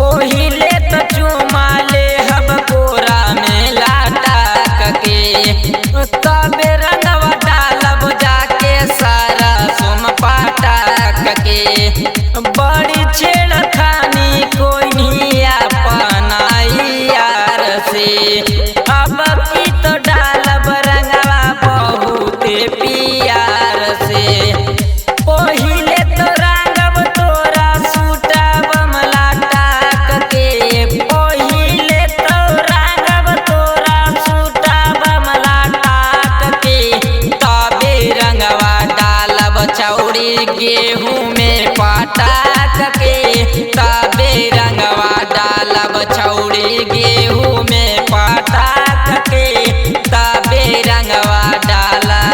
पहिले तो चुमा ले हब कोरा में लाटक के तबे रंगवा डालब जाके सारा सुम पाटक के बड़ी छेड़खानी कोई नहीं अपनाई यार से अब की तो डालब रंगवा बहुत प्यार से पहिले तो रंगब तोरा सूटब मलाटक के पहिले तो रंगब तोरा सूटब मलाटक के तबे रंगवा डालब चौड़ी गेहूं में पाटक के तबे रंगवा डालब चौड़ी गेहूं में पाटक के तबे रंगवा डालब।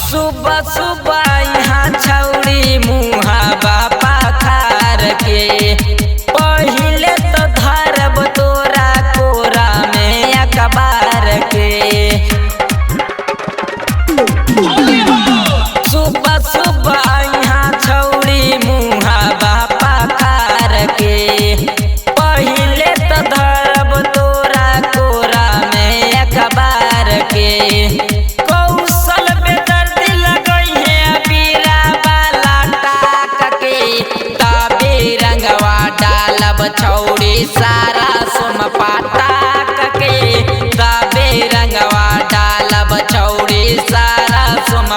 सुबह सुबह यहाँ छौड़ी मुहा बापा खार के पहिले तो धरब तोरा कोरा में अखबार के सुबह सुबह यहाँ छौड़ी मुहा बापा खार के पहिले तो धरब तोरा कोरा में अखबार के कौशल बेदर्दी लगई है बीरा वाला टाक के तबे रंगवा डालब छौड़ी सारा सुम पाटक के तबे रंगवा डालब छौड़ी सारा सुम